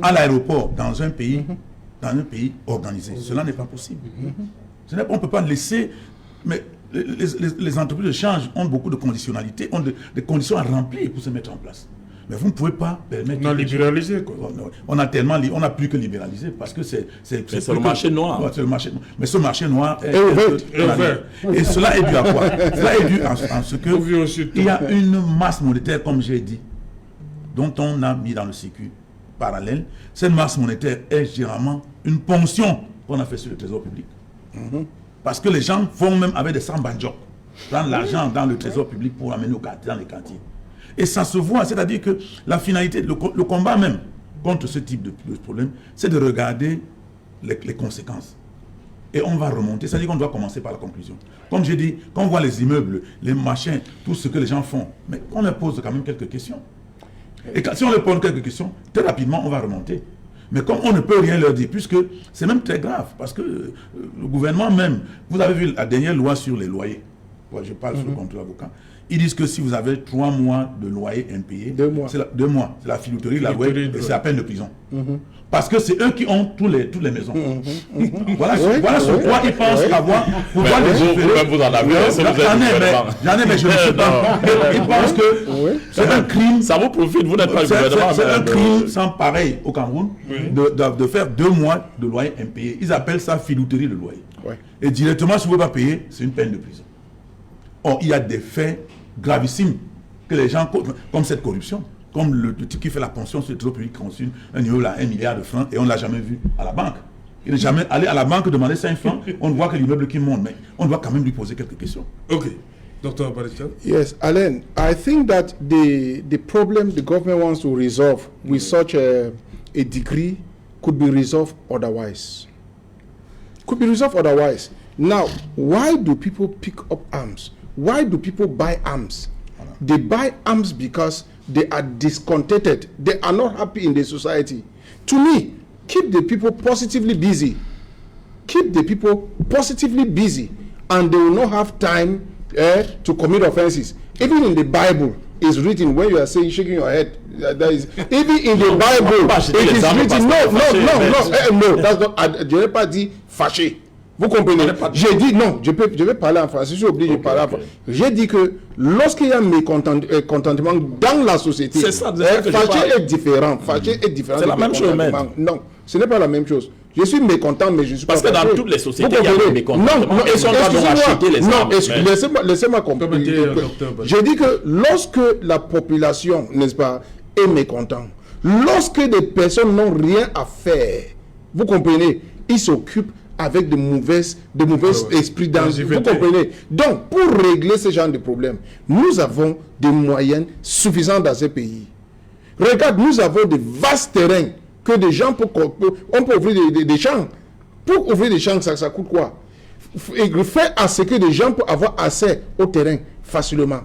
à l'aéroport, dans un pays organisé. Cela n'est pas possible. On ne peut pas laisser... Mais les entreprises de change ont beaucoup de conditionnalités, ont des conditions à remplir pour se mettre en place. Mais vous ne pouvez pas permettre... On a libéralisé, quoi. On a plus que libéralisé parce que c'est le marché noir. Ouais, c'est le marché noir. Mais ce marché noir est ouvert. Et cela est dû à quoi? Cela est dû à ce que il y a une masse monétaire, comme j'ai dit, dont on a mis dans le circuit parallèle. Cette masse monétaire est généralement une ponction qu'on a fait sur le trésor public. Parce que les gens vont même avec des sambanjok prendre l'argent dans le trésor public pour amener dans les quartiers. Et ça se voit, c'est-à-dire que la finalité, le combat même contre ce type de problème, c'est de regarder les conséquences. Et on va remonter, c'est-à-dire qu'on doit commencer par la conclusion. Comme j'ai dit, quand on voit les immeubles, les machins, tout ce que les gens font, mais on leur pose quand même quelques questions. Et si on leur pose quelques questions, très rapidement, on va remonter. Mais comme on ne peut rien leur dire, puisque c'est même très grave, parce que le gouvernement même, vous avez vu la dernière loi sur les loyers, je parle sur le compte de l'avocat, ils disent que si vous avez 3 mois de loyer impayé, 2 mois. C'est 2 mois, c'est la filouterie, la loi, et c'est la peine de prison. Parce que c'est eux qui ont toutes les maisons. Voilà sur quoi ils pensent avoir pouvoir légiférer. Vous en avez, j'en ai, mais je ne sais pas. Ils pensent que c'est un crime. Ça vous profite, vous n'êtes pas le gouvernement. C'est un crime sans pareil au Cameroun de faire 2 mois de loyer impayé. Ils appellent ça filouterie de loyer. Et directement, si vous ne pouvez pas payer, c'est une peine de prison. Or, il y a des faits gravissimes que les gens, comme cette corruption, comme le type qui fait la pension sur le trésor public, conçu un niveau là, 1 milliard de francs, et on ne l'a jamais vu à la banque. Il n'est jamais allé à la banque demander 5 francs, on voit que l'immeuble qui monte, mais on doit quand même lui poser quelques questions. Ok. Dr. Barichal? Yes, Alain, I think that the problem the government wants to resolve with such a degree could be resolved otherwise. Now, why do people pick up arms? Why do people buy arms? They buy arms because they are discontented. They are not happy in the society. To me, keep the people positively busy. And they will not have time to commit offenses. Even in the Bible, it's written, when you are saying, shaking your head, that is, even in the Bible, it is written, no, that's not, je n'ai pas dit fâché. Vous comprenez? J'ai dit, non, je vais parler en français, je suis obligé de parler en français. J'ai dit que lorsqu'il y a mécontentement dans la société, fâché est différent. C'est la même chose, maître. Non, ce n'est pas la même chose. Je suis mécontent, mais je suis pas fâché. Parce que dans toutes les sociétés, il y a des mécontentements. Non, laissez-moi comprendre. Je dis que lorsque la population, n'est-ce pas, est mécontente, lorsque des personnes n'ont rien à faire, vous comprenez, ils s'occupent avec de mauvais esprits dans vous comprenez. Donc, pour régler ce genre de problème, nous avons des moyens suffisants dans ce pays. Regarde, nous avons de vastes terrains que des gens on peut ouvrir des champs. Pour ouvrir des champs, ça coûte quoi? Faire à ce que des gens peuvent avoir accès au terrain facilement.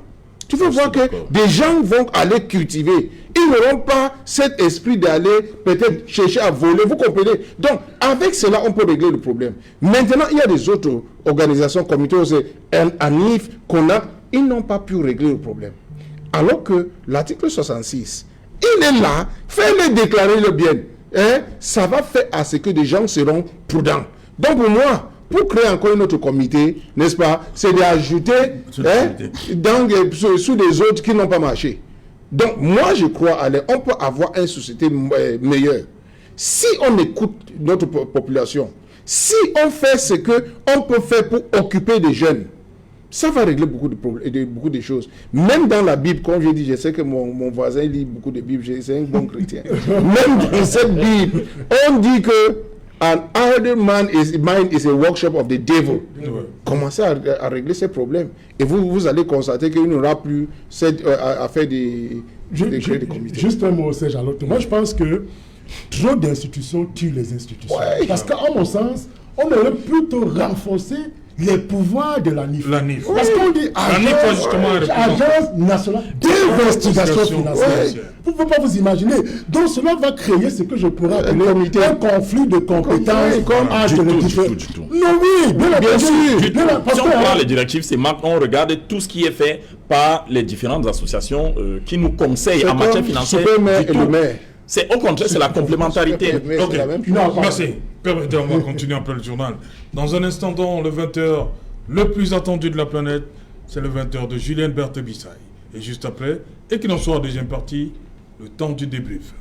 Tu veux voir que des gens vont aller cultiver. Ils n'auront pas cet esprit d'aller peut-être chercher à voler. Vous comprenez? Donc, avec cela, on peut régler le problème. Maintenant, il y a des autres organisations, comités, ANIF, qu'on a, ils n'ont pas pu régler le problème. Alors que l'article 66, il est là, fais-le déclarer le bien. Ça va faire à ce que des gens seront prudents. Donc, pour moi, pour créer encore un autre comité, n'est-ce pas, c'est d'ajouter sous des autres qui n'ont pas marché. Donc, moi, je crois, on peut avoir une société meilleure. Si on écoute notre population, si on fait ce qu'on peut faire pour occuper des jeunes, ça va régler beaucoup de choses. Même dans la Bible, comme je dis, je sais que mon voisin lit beaucoup de Bible, c'est un bon chrétien. Même dans cette Bible, on dit que an idle mind is a workshop of the devil. Commencez à régler ces problèmes. Et vous allez constater qu'il n'y aura plus à faire des comités. Juste un mot, Serge, alors. Moi, je pense que trop d'institutions tuent les institutions. Ouais. Parce qu'à mon sens, on aurait plutôt renforcé les pouvoirs de l'ANIF. Parce qu'on dit Agence nationale d'investigation financière. Vous ne pouvez pas vous imaginer. Donc cela va créer ce que je pourrais appeler un conflit de compétences entre les différents. Non, oui, bien sûr. Si on prend les directives, c'est maintenant on regarde tout ce qui est fait par les différentes associations qui nous conseillent en matière financière. C'est au contraire, c'est la complémentarité. Ok, merci. Permettez-moi, on va continuer un peu le journal. Dans un instant, dans le 20h, le plus attendu de la planète, c'est le 20h de Julien Berthe Bissaï. Et juste après, et qu'il en soit en deuxième partie, le temps du débrief.